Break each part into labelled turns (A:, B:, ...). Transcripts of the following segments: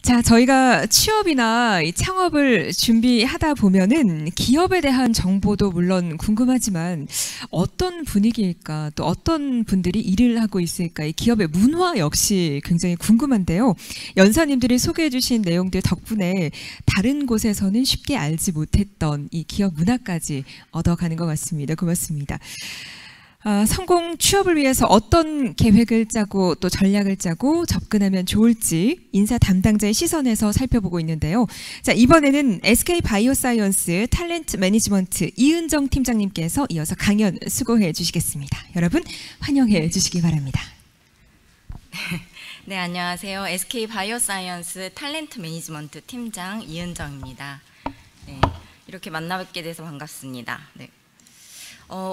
A: 자, 저희가 취업이나 이 창업을 준비하다 보면은 기업에 대한 정보도 물론 궁금하지만 어떤 분위기일까, 또 어떤 분들이 일을 하고 있을까, 이 기업의 문화 역시 굉장히 궁금한데요. 연사님들이 소개해 주신 내용들 덕분에 다른 곳에서는 쉽게 알지 못했던 이 기업 문화까지 얻어가는 것 같습니다. 고맙습니다. 성공 취업을 위해서 어떤 계획을 짜고 또 전략을 짜고 접근하면 좋을지 인사 담당자의 시선에서 살펴보고 있는데요. 자, 이번에는 SK 바이오사이언스 탤런트 매니지먼트 이은정 팀장님께서 이어서 강연 수고해 주시겠습니다. 여러분 환영해 주시기 바랍니다.
B: 네, 안녕하세요. SK 바이오사이언스 탤런트 매니지먼트 팀장 이은정입니다. 네, 이렇게 만나뵙게 돼서 반갑습니다. 네.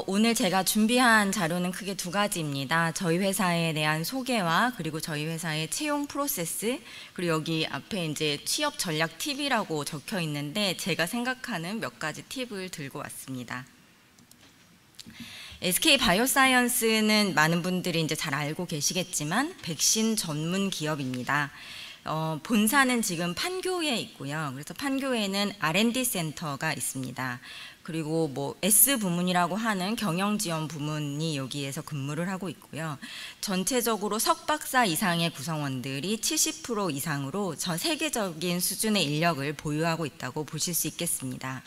B: 오늘 제가 준비한 자료는 크게 두 가지입니다. 저희 회사에 대한 소개와 그리고 저희 회사의 채용 프로세스, 그리고 여기 앞에 이제 취업 전략 팁이라고 적혀 있는데 제가 생각하는 몇 가지 팁을 들고 왔습니다. SK 바이오사이언스는 많은 분들이 이제 잘 알고 계시겠지만 백신 전문 기업입니다. 본사는 지금 판교에 있고요. 그래서 판교에는 R&D 센터가 있습니다. 그리고 뭐 S 부문이라고 하는 경영지원 부문이 여기에서 근무를 하고 있고요. 전체적으로 석박사 이상의 구성원들이 70% 이상으로 전 세계적인 수준의 인력을 보유하고 있다고 보실 수 있겠습니다.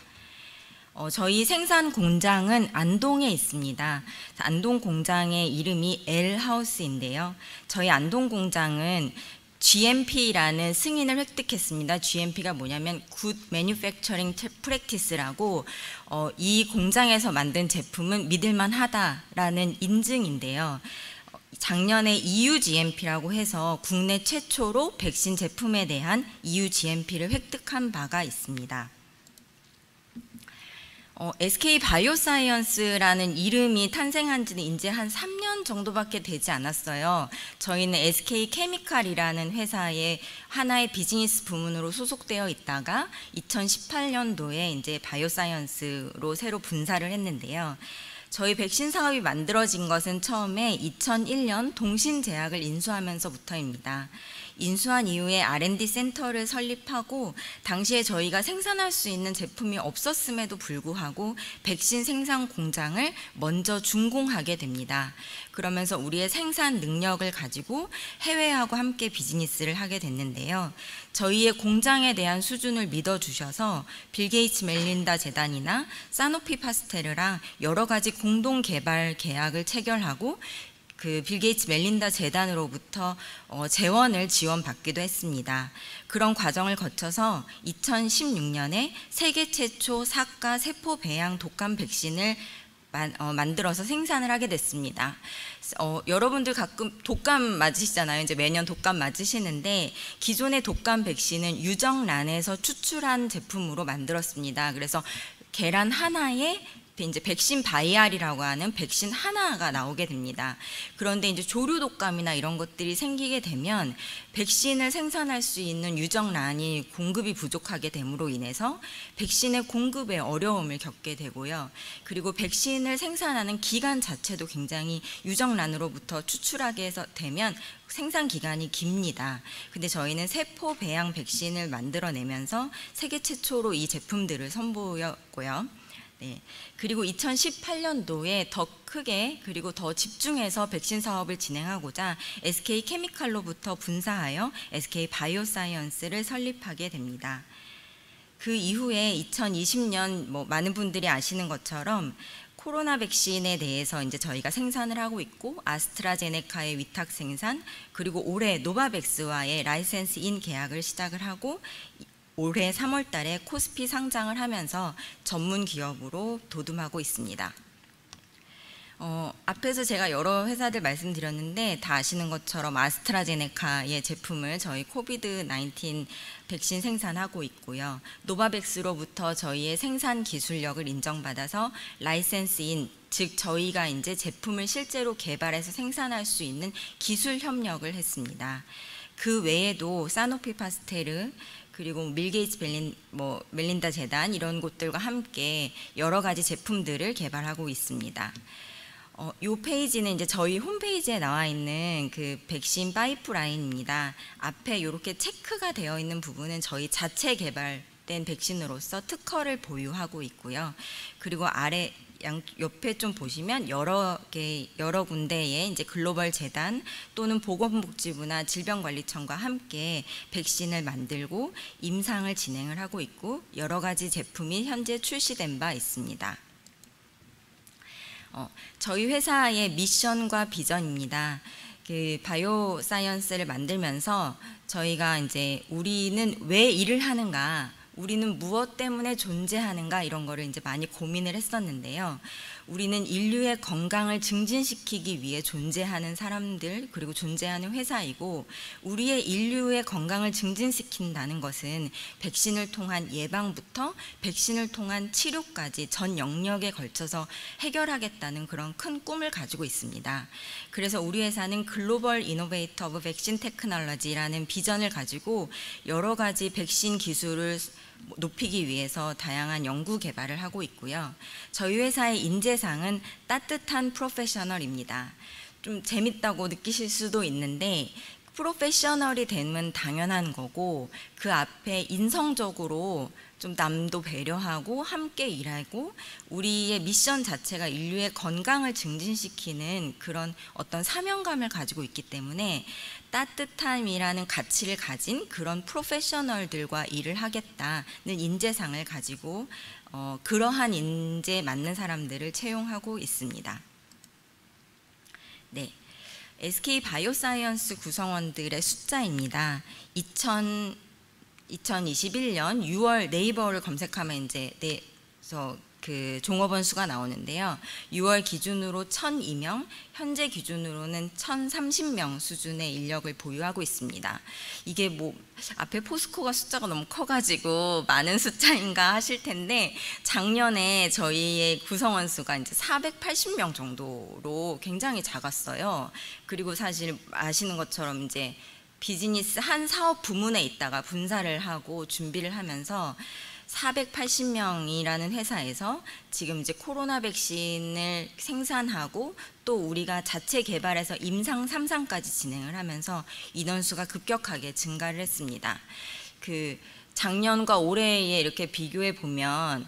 B: 저희 생산 공장은 안동에 있습니다. 안동 공장의 이름이 L하우스인데요. 저희 안동 공장은 GMP라는 승인을 획득했습니다. GMP가 뭐냐면 Good Manufacturing Practice라고 이 공장에서 만든 제품은 믿을만하다라는 인증인데요. 작년에 EU GMP라고 해서 국내 최초로 백신 제품에 대한 EU GMP를 획득한 바가 있습니다. SK 바이오사이언스라는 이름이 탄생한 지는 이제 한 3년 정도밖에 되지 않았어요. 저희는 SK 케미칼이라는 회사의 하나의 비즈니스 부문으로 소속되어 있다가 2018년도에 이제 바이오사이언스로 새로 분사를 했는데요. 저희 백신 사업이 만들어진 것은 처음에 2001년 동신제약을 인수하면서부터입니다. 인수한 이후에 R&D 센터를 설립하고 당시에 저희가 생산할 수 있는 제품이 없었음에도 불구하고 백신 생산 공장을 먼저 준공하게 됩니다. 그러면서 우리의 생산 능력을 가지고 해외하고 함께 비즈니스를 하게 됐는데요. 저희의 공장에 대한 수준을 믿어주셔서 빌 게이츠 멜린다 재단이나 사노피 파스테르랑 여러 가지 공동 개발 계약을 체결하고 그 빌 게이츠 멜린다 재단으로부터 재원을 지원받기도 했습니다. 그런 과정을 거쳐서 2016년에 세계 최초 사가 세포 배양 독감 백신을 만들어서 생산을 하게 됐습니다. 여러분들 가끔 독감 맞으시잖아요. 이제 매년 독감 맞으시는데 기존의 독감 백신은 유정란에서 추출한 제품으로 만들었습니다. 그래서 계란 하나에 이제 백신 바이알이라고 하는 백신 하나가 나오게 됩니다. 그런데 이제 조류 독감이나 이런 것들이 생기게 되면 백신을 생산할 수 있는 유정란이 공급이 부족하게 됨으로 인해서 백신의 공급에 어려움을 겪게 되고요. 그리고 백신을 생산하는 기간 자체도 굉장히 유정란으로부터 추출하게 되면 생산 기간이 깁니다. 근데 저희는 세포 배양 백신을 만들어내면서 세계 최초로 이 제품들을 선보였고요. 네. 그리고 2018년도에 더 크게 그리고 더 집중해서 백신 사업을 진행하고자 SK 케미칼로부터 분사하여 SK 바이오사이언스를 설립하게 됩니다. 그 이후에 2020년 많은 분들이 아시는 것처럼 코로나 백신에 대해서 이제 저희가 생산을 하고 있고 아스트라제네카의 위탁 생산, 그리고 올해 노바백스와의 라이센스 인 계약을 시작을 하고 올해 3월 달에 코스피 상장을 하면서 전문 기업으로 도듬하고 있습니다. 앞에서 제가 여러 회사들 말씀드렸는데 다 아시는 것처럼 아스트라제네카의 제품을 저희 코비드-19 백신 생산하고 있고요. 노바백스로부터 저희의 생산 기술력을 인정받아서 라이센스인, 즉 저희가 이제 제품을 실제로 개발해서 생산할 수 있는 기술 협력을 했습니다. 그 외에도 사노피 파스테르, 그리고 빌 게이츠 멜린다 재단 이런 곳들과 함께 여러 가지 제품들을 개발하고 있습니다. 이 페이지는 이제 저희 홈페이지에 나와 있는 그 백신 파이프라인입니다. 앞에 이렇게 체크가 되어 있는 부분은 저희 자체 개발된 백신으로서 특허를 보유하고 있고요. 그리고 아래 옆에 좀 보시면 여러 군데의 이제 글로벌 재단 또는 보건복지부나 질병관리청과 함께 백신을 만들고 임상을 진행을 하고 있고 여러 가지 제품이 현재 출시된 바 있습니다. 저희 회사의 미션과 비전입니다. 그 바이오 사이언스를 만들면서 저희가 이제 우리는 왜 일을 하는가, 우리는 무엇 때문에 존재하는가 이런 거를 이제 많이 고민을 했었는데요. 우리는 인류의 건강을 증진시키기 위해 존재하는 사람들 그리고 존재하는 회사이고 우리의 인류의 건강을 증진시킨다는 것은 백신을 통한 예방부터 백신을 통한 치료까지 전 영역에 걸쳐서 해결하겠다는 그런 큰 꿈을 가지고 있습니다. 그래서 우리 회사는 글로벌 이노베이터 오브 백신 테크놀로지라는 비전을 가지고 여러 가지 백신 기술을 높이기 위해서 다양한 연구 개발을 하고 있고요. 저희 회사의 인재상은 따뜻한 프로페셔널입니다. 좀 재밌다고 느끼실 수도 있는데 프로페셔널이 되면 당연한 거고 그 앞에 인성적으로 좀 남도 배려하고 함께 일하고 우리의 미션 자체가 인류의 건강을 증진시키는 그런 어떤 사명감을 가지고 있기 때문에 따뜻함이라는 가치를 가진 그런 프로페셔널들과 일을 하겠다는 인재상을 가지고 그러한 인재에 맞는 사람들을 채용하고 있습니다. 네, SK 바이오사이언스 구성원들의 숫자입니다. 2021년 6월 네이버를 검색하면 이제 그 종업원 수가 나오는데요. 6월 기준으로 1,002명, 현재 기준으로는 1,030명 수준의 인력을 보유하고 있습니다. 이게 뭐 앞에 포스코가 숫자가 너무 커가지고 많은 숫자인가 하실 텐데 작년에 저희의 구성원 수가 이제 480명 정도로 굉장히 작았어요. 그리고 사실 아시는 것처럼 이제 비즈니스 한 사업 부문에 있다가 분사를 하고 준비를 하면서 480명이라는 회사에서 지금 이제 코로나 백신을 생산하고 또 우리가 자체 개발해서 임상 3상까지 진행을 하면서 인원수가 급격하게 증가를 했습니다. 그 작년과 올해에 이렇게 비교해 보면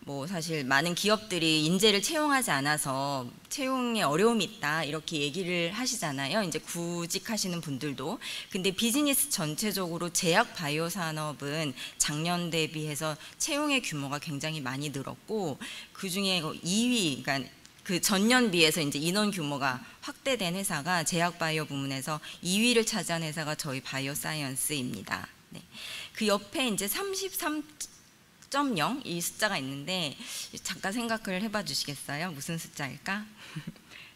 B: 뭐 사실 많은 기업들이 인재를 채용하지 않아서 채용에 어려움이 있다 이렇게 얘기를 하시잖아요. 이제 구직하시는 분들도. 근데 비즈니스 전체적으로 제약 바이오 산업은 작년 대비해서 채용의 규모가 굉장히 많이 늘었고 그 중에 2위, 그러니까 그 전년 비해서 이제 인원 규모가 확대된 회사가 제약 바이오 부문에서 2위를 차지한 회사가 저희 바이오 사이언스입니다. 네. 그 옆에 이제 33.0 이 숫자가 있는데 잠깐 생각을 해봐 주시겠어요? 무슨 숫자일까?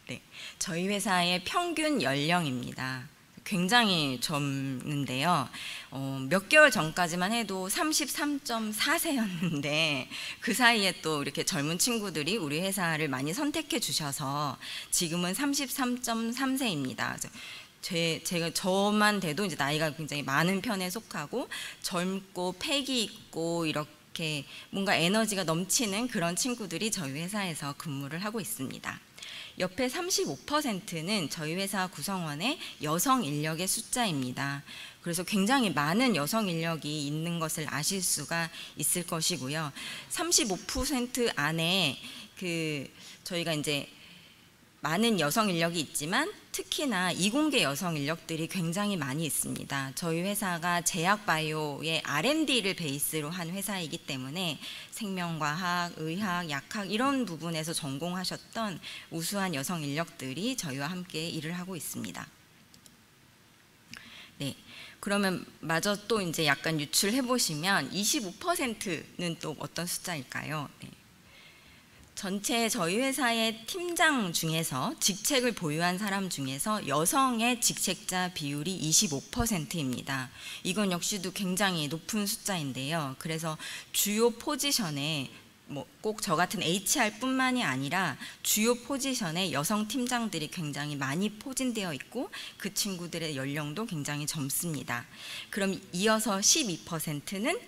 B: 네, 저희 회사의 평균 연령입니다. 굉장히 젊은데요. 몇 개월 전까지만 해도 33.4세였는데 그 사이에 또 이렇게 젊은 친구들이 우리 회사를 많이 선택해 주셔서 지금은 33.3세입니다. 제가 저만 돼도 이제 나이가 굉장히 많은 편에 속하고 젊고 패기 있고 이렇게 뭔가 에너지가 넘치는 그런 친구들이 저희 회사에서 근무를 하고 있습니다. 옆에 35%는 저희 회사 구성원의 여성 인력의 숫자입니다. 그래서 굉장히 많은 여성 인력이 있는 것을 아실 수가 있을 것이고요. 35% 안에 저희가 이제 많은 여성 인력이 있지만 특히나 이공계 여성 인력들이 굉장히 많이 있습니다. 저희 회사가 제약 바이오의 R&D를 베이스로 한 회사이기 때문에 생명과학, 의학, 약학 이런 부분에서 전공하셨던 우수한 여성 인력들이 저희와 함께 일을 하고 있습니다. 네, 그러면 마저 또 이제 약간 유출해 보시면 25%는 또 어떤 숫자일까요? 네. 전체 저희 회사의 팀장 중에서 직책을 보유한 사람 중에서 여성의 직책자 비율이 25%입니다. 이건 역시도 굉장히 높은 숫자인데요. 그래서 주요 포지션에 뭐 꼭 저 같은 HR뿐만이 아니라 주요 포지션에 여성 팀장들이 굉장히 많이 포진되어 있고 그 친구들의 연령도 굉장히 젊습니다. 그럼 이어서 12%는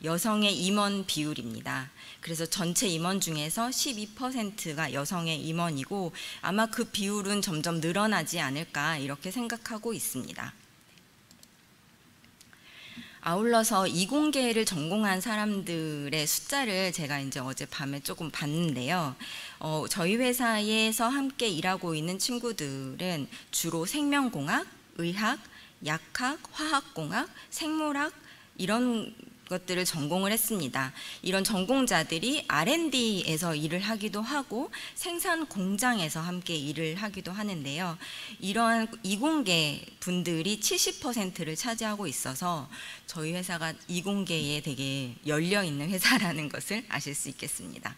B: 여성의 임원 비율입니다. 그래서 전체 임원 중에서 12%가 여성의 임원이고 아마 그 비율은 점점 늘어나지 않을까 이렇게 생각하고 있습니다. 아울러서 이공계를 전공한 사람들의 숫자를 제가 이제 어젯밤에 조금 봤는데요. 저희 회사에서 함께 일하고 있는 친구들은 주로 생명공학, 의학, 약학, 화학공학, 생물학 이런 것들을 전공을 했습니다. 이런 전공자들이 R&D에서 일을 하기도 하고 생산 공장에서 함께 일을 하기도 하는데요. 이러한 이공계 분들이 70%를 차지하고 있어서 저희 회사가 이공계에 되게 열려 있는 회사라는 것을 아실 수 있겠습니다.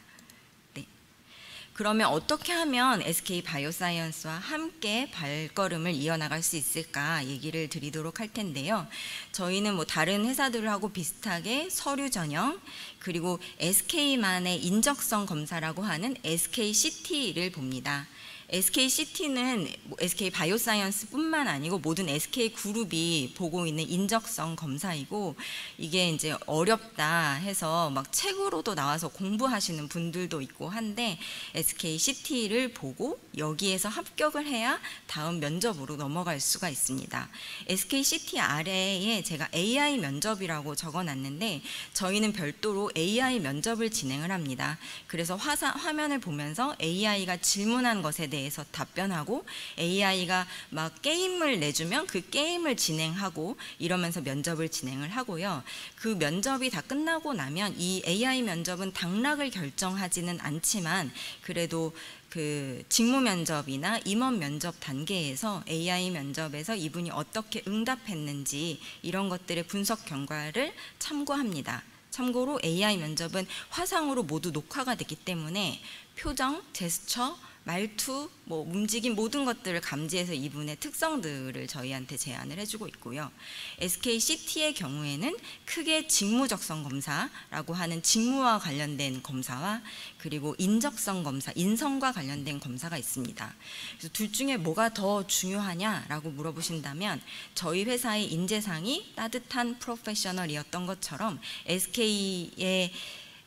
B: 그러면 어떻게 하면 SK 바이오사이언스와 함께 발걸음을 이어나갈 수 있을까 얘기를 드리도록 할 텐데요. 저희는 뭐 다른 회사들하고 비슷하게 서류 전형 그리고 SK만의 인적성 검사라고 하는 SKCT를 봅니다. SKCT는 SK 바이오사이언스뿐만 아니고 모든 SK 그룹이 보고 있는 인적성 검사이고 이게 이제 어렵다 해서 막 책으로도 나와서 공부하시는 분들도 있고 한데 SKCT를 보고 여기에서 합격을 해야 다음 면접으로 넘어갈 수가 있습니다. SKCT 아래에 제가 AI 면접이라고 적어놨는데 저희는 별도로 AI 면접을 진행을 합니다. 그래서 화면을 보면서 AI가 질문한 것에 대해서 답변하고 AI가 막 게임을 내주면 그 게임을 진행하고 이러면서 면접을 진행을 하고요. 그 면접이 다 끝나고 나면 이 AI 면접은 당락을 결정하지는 않지만 그래도 그 직무 면접이나 임원 면접 단계에서 AI 면접에서 이분이 어떻게 응답했는지 이런 것들의 분석 결과를 참고합니다. 참고로 AI 면접은 화상으로 모두 녹화가 되기 때문에 표정, 제스처, 말투, 뭐 움직임 모든 것들을 감지해서 이분의 특성들을 저희한테 제안을 해주고 있고요. SKCT의 경우에는 크게 직무적성 검사라고 하는 직무와 관련된 검사와 그리고 인적성 검사, 인성과 관련된 검사가 있습니다. 그래서 둘 중에 뭐가 더 중요하냐라고 물어보신다면 저희 회사의 인재상이 따뜻한 프로페셔널이었던 것처럼 SK의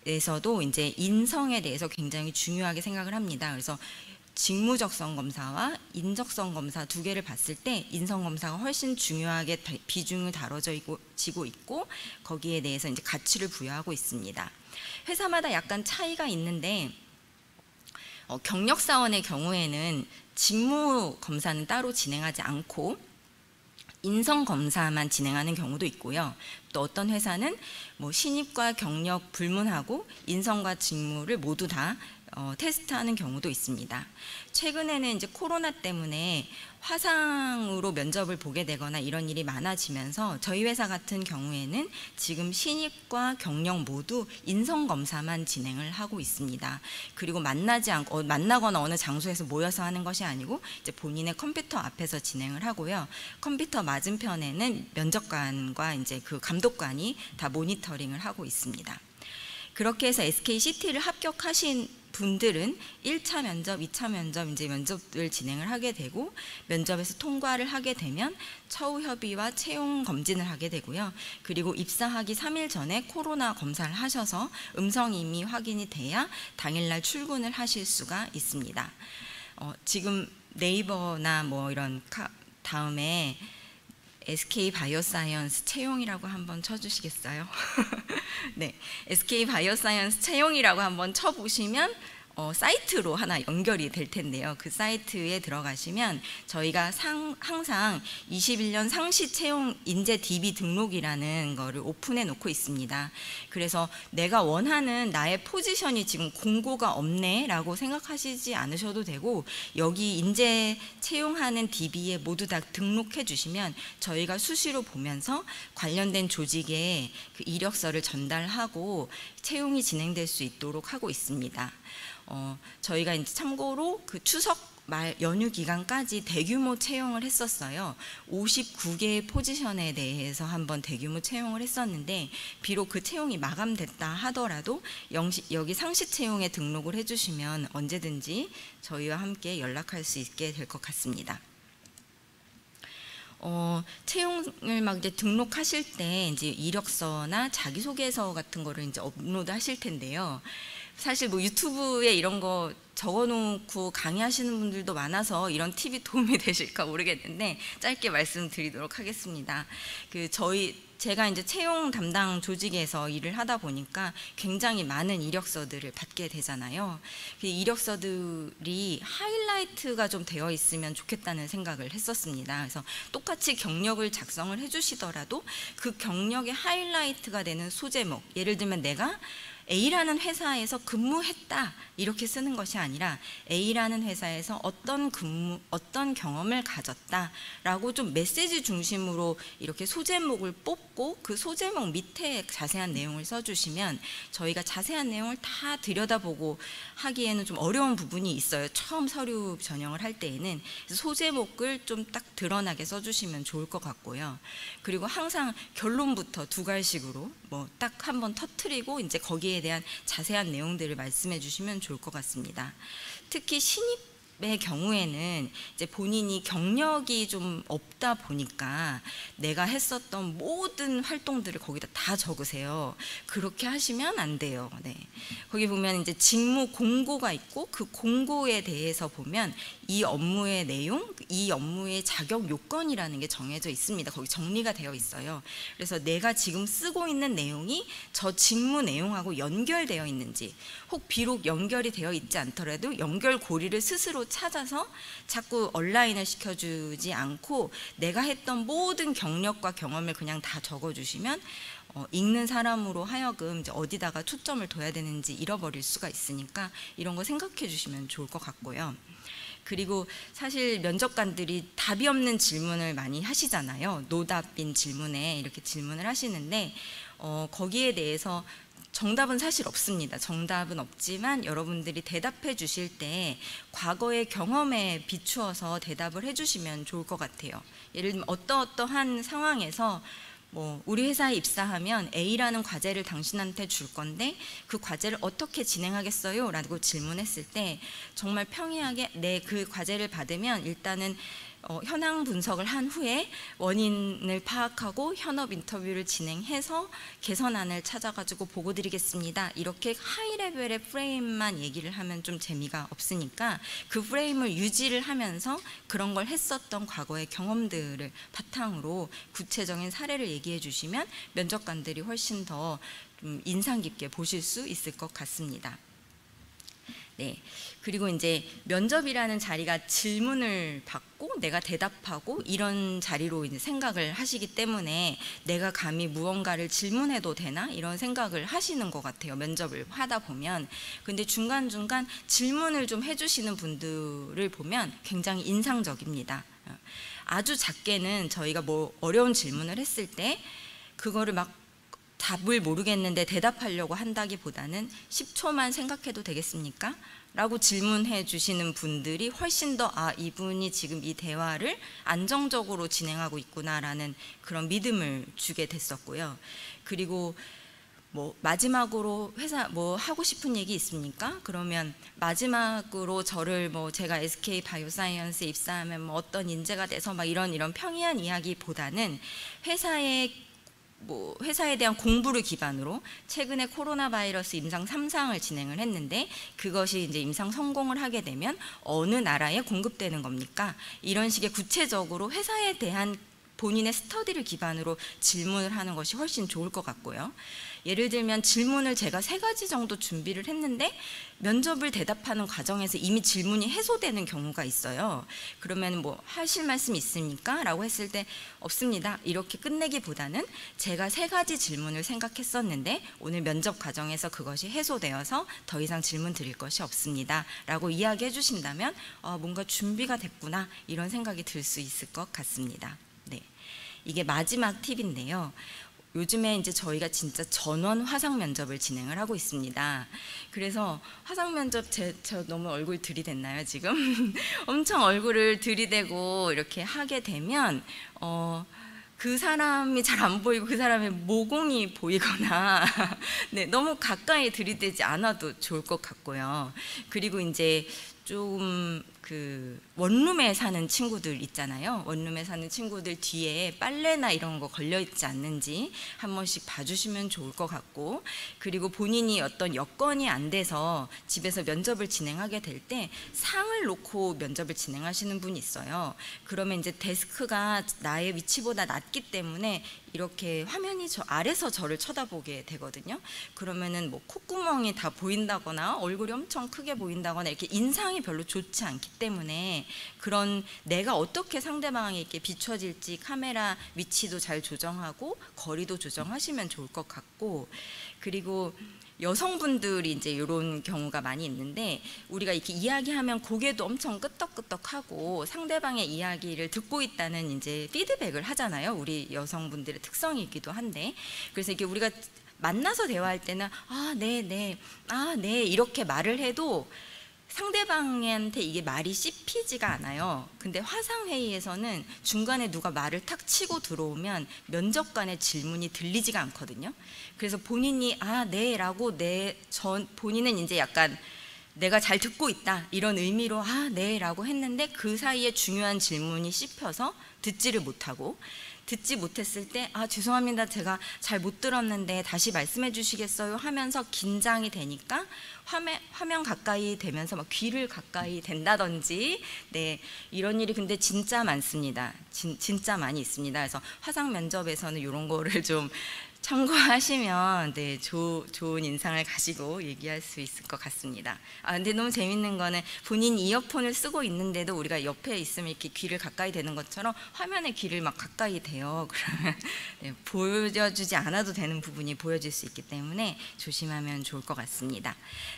B: 에서도 이제 인성에 대해서 굉장히 중요하게 생각을 합니다. 그래서 직무적성 검사와 인적성 검사 두 개를 봤을 때 인성 검사가 훨씬 중요하게 비중을 다뤄지고 있고 거기에 대해서 이제 가치를 부여하고 있습니다. 회사마다 약간 차이가 있는데 경력사원의 경우에는 직무 검사는 따로 진행하지 않고 인성 검사만 진행하는 경우도 있고요. 또 어떤 회사는 뭐 신입과 경력 불문하고 인성과 직무를 모두 다 테스트하는 경우도 있습니다. 최근에는 이제 코로나 때문에 화상으로 면접을 보게 되거나 이런 일이 많아지면서 저희 회사 같은 경우에는 지금 신입과 경력 모두 인성 검사만 진행을 하고 있습니다. 그리고 만나거나 어느 장소에서 모여서 하는 것이 아니고 이제 본인의 컴퓨터 앞에서 진행을 하고요. 컴퓨터 맞은편에는 면접관과 이제 그 감독관이 다 모니터링을 하고 있습니다. 그렇게 해서 SKCT를 합격하신 분들은 1차 면접, 2차 면접 이제 면접을 진행을 하게 되고 면접에서 통과를 하게 되면 처우 협의와 채용 검진을 하게 되고요. 그리고 입사하기 3일 전에 코로나 검사를 하셔서 음성이 이미 확인이 돼야 당일날 출근을 하실 수가 있습니다. 지금 네이버나 뭐 이런 다음에 SK 바이오사이언스 채용이라고 한번 쳐주시겠어요? 네, SK 바이오사이언스 채용이라고 한번 쳐보시면 사이트로 하나 연결이 될 텐데요. 그 사이트에 들어가시면 저희가 항상 21년 상시 채용 인재 DB 등록이라는 거를 오픈해 놓고 있습니다. 그래서 내가 원하는 나의 포지션이 지금 공고가 없네 라고 생각하시지 않으셔도 되고 여기 인재 채용하는 DB에 모두 다 등록해 주시면 저희가 수시로 보면서 관련된 조직에 그 이력서를 전달하고 채용이 진행될 수 있도록 하고 있습니다. 저희가 이제 참고로 그 추석 말 연휴 기간까지 대규모 채용을 했었어요. 59개의 포지션에 대해서 한번 대규모 채용을 했었는데 비록 그 채용이 마감됐다 하더라도 여기 상시 채용에 등록을 해주시면 언제든지 저희와 함께 연락할 수 있게 될 것 같습니다. 채용을 막 이제 등록하실 때 이제 이력서나 자기소개서 같은 거를 이제 업로드 하실 텐데요. 사실 뭐 유튜브에 이런 거 적어놓고 강의하시는 분들도 많아서 이런 팁이 도움이 되실까 모르겠는데 짧게 말씀드리도록 하겠습니다. 제가 이제 채용 담당 조직에서 일을 하다 보니까 굉장히 많은 이력서들을 받게 되잖아요. 그 이력서들이 하이라이트가 좀 되어 있으면 좋겠다는 생각을 했었습니다. 그래서 똑같이 경력을 작성을 해주시더라도 그 경력의 하이라이트가 되는 소제목, 예를 들면 내가 A라는 회사에서 근무했다 이렇게 쓰는 것이 아니라 A라는 회사에서 어떤 경험을 가졌다라고 좀 메시지 중심으로 이렇게 소제목을 뽑고 그 소제목 밑에 자세한 내용을 써주시면 저희가 자세한 내용을 다 들여다보고 하기에는 좀 어려운 부분이 있어요. 처음 서류 전형을 할 때에는. 그래서 소제목을 좀 딱 드러나게 써주시면 좋을 것 같고요. 그리고 항상 결론부터 두 갈식으로 뭐 딱 한번 터트리고 이제 거기에 대한 자세한 내용들을 말씀해 주시면 좋을 것 같습니다. 특히 신입의 경우에는 이제 본인이 경력이 좀 없다 보니까 내가 했었던 모든 활동들을 거기다 다 적으세요. 그렇게 하시면 안 돼요. 네. 거기 보면 이제 직무 공고가 있고 그 공고에 대해서 보면 이 업무의 내용, 이 업무의 자격 요건이라는 게 정해져 있습니다. 거기 정리가 되어 있어요. 그래서 내가 지금 쓰고 있는 내용이 저 직무 내용하고 연결되어 있는지, 혹 비록 연결이 되어 있지 않더라도 연결고리를 스스로 찾아서 자꾸 온라인을 시켜주지 않고 내가 했던 모든 경력과 경험을 그냥 다 적어주시면 읽는 사람으로 하여금 이제 어디다가 초점을 둬야 되는지 잃어버릴 수가 있으니까 이런 거 생각해 주시면 좋을 것 같고요. 그리고 사실 면접관들이 답이 없는 질문을 많이 하시잖아요. 노답인 질문에 이렇게 질문을 하시는데 거기에 대해서 정답은 사실 없습니다. 정답은 없지만 여러분들이 대답해 주실 때 과거의 경험에 비추어서 대답을 해주시면 좋을 것 같아요. 예를 들면 어떠한 상황에서 뭐 우리 회사에 입사하면 A라는 과제를 당신한테 줄 건데 그 과제를 어떻게 진행하겠어요? 라고 질문했을 때 정말 평이하게 그 과제를 받으면 일단은 현황 분석을 한 후에 원인을 파악하고 현업 인터뷰를 진행해서 개선안을 찾아가지고 보고 드리겠습니다. 이렇게 하이 레벨의 프레임만 얘기를 하면 좀 재미가 없으니까 그 프레임을 유지를 하면서 그런 걸 했었던 과거의 경험들을 바탕으로 구체적인 사례를 얘기해 주시면 면접관들이 훨씬 더 좀 인상 깊게 보실 수 있을 것 같습니다. 네. 그리고 이제 면접이라는 자리가 질문을 받고 내가 대답하고 이런 자리로 이제 생각을 하시기 때문에 내가 감히 무언가를 질문해도 되나 이런 생각을 하시는 것 같아요. 면접을 하다 보면. 근데 중간중간 질문을 좀 해주시는 분들을 보면 굉장히 인상적입니다. 아주 작게는 저희가 뭐 어려운 질문을 했을 때 그거를 막 답을 모르겠는데 대답하려고 한다기보다는 10초만 생각해도 되겠습니까? 라고 질문해 주시는 분들이 훨씬 더 이분이 지금 이 대화를 안정적으로 진행하고 있구나라는 그런 믿음을 주게 됐었고요. 그리고 뭐 마지막으로 회사 뭐 하고 싶은 얘기 있습니까? 그러면 마지막으로 저를 뭐 제가 SK 바이오사이언스에 입사하면 뭐 어떤 인재가 돼서 막 이런 평이한 이야기보다는 회사에 대한 공부를 기반으로 최근에 코로나 바이러스 임상 3상을 진행을 했는데 그것이 이제 임상 성공을 하게 되면 어느 나라에 공급되는 겁니까? 이런 식의 구체적으로 회사에 대한 본인의 스터디를 기반으로 질문을 하는 것이 훨씬 좋을 것 같고요. 예를 들면 질문을 제가 3가지 정도 준비를 했는데 면접을 대답하는 과정에서 이미 질문이 해소되는 경우가 있어요. 그러면 뭐 하실 말씀 있습니까? 라고 했을 때 없습니다. 이렇게 끝내기보다는 제가 3가지 질문을 생각했었는데 오늘 면접 과정에서 그것이 해소되어서 더 이상 질문 드릴 것이 없습니다. 라고 이야기해 주신다면 뭔가 준비가 됐구나 이런 생각이 들 수 있을 것 같습니다. 네, 이게 마지막 팁인데요. 요즘에 이제 저희가 진짜 전원 화상 면접을 진행을 하고 있습니다. 그래서 화상 면접 저 너무 얼굴 들이댔나요 지금? 엄청 얼굴을 들이대고 이렇게 하게 되면 그 사람이 잘 안 보이고 그 사람의 모공이 보이거나 네, 너무 가까이 들이대지 않아도 좋을 것 같고요. 그리고 이제 좀 그 원룸에 사는 친구들 있잖아요. 원룸에 사는 친구들 뒤에 빨래나 이런 거 걸려 있지 않는지 한 번씩 봐주시면 좋을 것 같고, 그리고 본인이 어떤 여건이 안 돼서 집에서 면접을 진행하게 될 때 상을 놓고 면접을 진행하시는 분이 있어요. 그러면 이제 데스크가 나의 위치보다 낮기 때문에 이렇게 화면이 저 아래서 저를 쳐다보게 되거든요. 그러면은 뭐 콧구멍이 다 보인다거나 얼굴이 엄청 크게 보인다거나 이렇게 인상이 별로 좋지 않기 때문에, 그런 내가 어떻게 상대방에게 비춰질지 카메라 위치도 잘 조정하고 거리도 조정하시면 좋을 것 같고, 그리고 여성분들이 이제 이런 경우가 많이 있는데, 우리가 이렇게 이야기하면 고개도 엄청 끄덕끄덕하고 상대방의 이야기를 듣고 있다는 이제 피드백을 하잖아요. 우리 여성분들의 특성이기도 한데, 그래서 이게 우리가 만나서 대화할 때는 네, 이렇게 말을 해도 상대방한테 이게 말이 씹히지가 않아요. 근데 화상회의에서는 중간에 누가 말을 탁 치고 들어오면 면접관의 질문이 들리지가 않거든요. 그래서 본인이 네 라고 본인은 이제 약간 내가 잘 듣고 있다 이런 의미로 네 라고 했는데, 그 사이에 중요한 질문이 씹혀서 듣지를 못하고, 듣지 못했을 때 죄송합니다, 제가 잘 못 들었는데 다시 말씀해 주시겠어요 하면서 긴장이 되니까 화면 가까이 되면서 막 귀를 가까이 댄다든지, 네, 이런 일이 근데 진짜 많습니다. 진짜 많이 있습니다. 그래서 화상 면접에서는 이런 거를 좀 참고하시면 네, 좋은 인상을 가지고 얘기할 수 있을 것 같습니다. 근데 너무 재밌는 거는 본인 이어폰을 쓰고 있는데도 우리가 옆에 있으면 이렇게 귀를 가까이 대는 것처럼 화면에 귀를 막 가까이 대요. 그러면 네, 보여주지 않아도 되는 부분이 보여질 수 있기 때문에 조심하면 좋을 것 같습니다.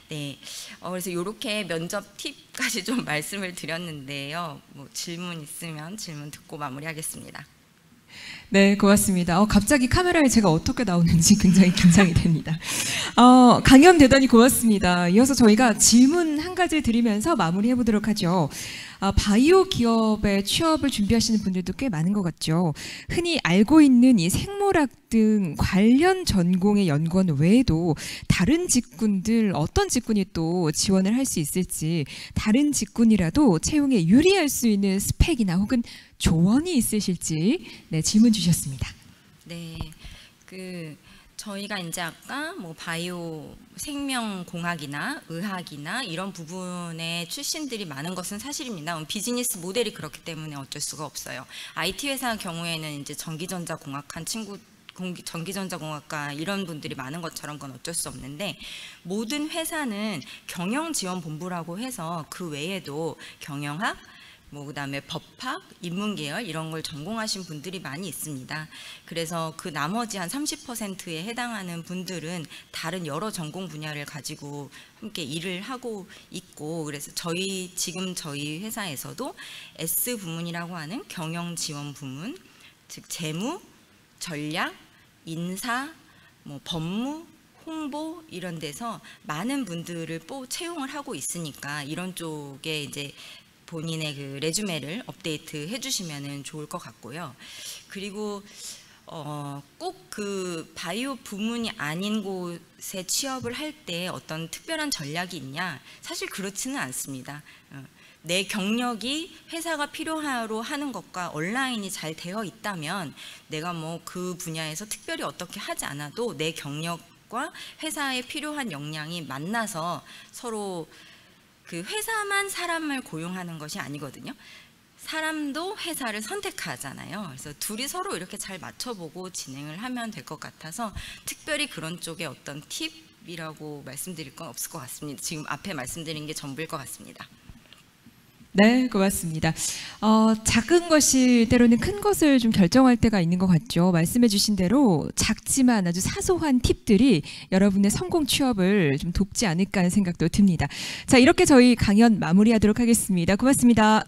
B: 네, 그래서 이렇게 면접 팁까지 좀 말씀을 드렸는데요. 뭐 질문 있으면 질문 듣고 마무리하겠습니다.
A: 네, 고맙습니다. 갑자기 카메라에 제가 어떻게 나오는지 굉장히 긴장이 됩니다. 강연 대단히 고맙습니다. 이어서 저희가 질문 한 가지 드리면서 마무리해 보도록 하죠. 바이오 기업에 취업을 준비하시는 분들도 꽤 많은 것 같죠. 흔히 알고 있는 이 생물학 등 관련 전공의 연구원 외에도 다른 직군들 어떤 직군이 또 지원을 할 수 있을지, 다른 직군이라도 채용에 유리할 수 있는 스펙이나 혹은 조언이 있으실지 네, 질문 주셨습니다.
B: 네, 저희가 이제 아까 뭐 바이오 생명공학이나 의학이나 이런 부분의 출신들이 많은 것은 사실입니다. 비즈니스 모델이 그렇기 때문에 어쩔 수가 없어요. IT 회사 경우에는 이제 전기전자공학과 이런 분들이 많은 것처럼 그건 어쩔 수 없는데, 모든 회사는 경영지원본부라고 해서 그 외에도 경영학, 그다음에 법학, 인문계열 이런 걸 전공하신 분들이 많이 있습니다. 그래서 그 나머지 한 30%에 해당하는 분들은 다른 여러 전공 분야를 가지고 함께 일을 하고 있고, 그래서 지금 저희 회사에서도 S 부문이라고 하는 경영지원 부문, 즉 재무, 전략, 인사, 법무, 홍보 이런 데서 많은 분들을 채용을 하고 있으니까 이런 쪽에 이제 본인의 그 레주메를 업데이트 해주시면 좋을 것 같고요. 그리고 꼭 그 바이오 부문이 아닌 곳에 취업을 할 때 어떤 특별한 전략이 있냐? 사실 그렇지는 않습니다. 내 경력이 회사가 필요하로 하는 것과 온라인이 잘 되어 있다면 내가 그 분야에서 특별히 어떻게 하지 않아도 내 경력과 회사에 필요한 역량이 만나서 서로 그 회사만 사람을 고용하는 것이 아니거든요. 사람도 회사를 선택하잖아요. 그래서 둘이 서로 이렇게 잘 맞춰보고 진행을 하면 될 것 같아서 특별히 그런 쪽에 어떤 팁이라고 말씀드릴 건 없을 것 같습니다. 지금 앞에 말씀드린 게 전부일 것 같습니다.
A: 네, 고맙습니다. 작은 것이 때로는 큰 것을 좀 결정할 때가 있는 것 같죠. 말씀해 주신 대로 작지만 아주 사소한 팁들이 여러분의 성공 취업을 좀 돕지 않을까 하는 생각도 듭니다. 자, 이렇게 저희 강연 마무리하도록 하겠습니다. 고맙습니다.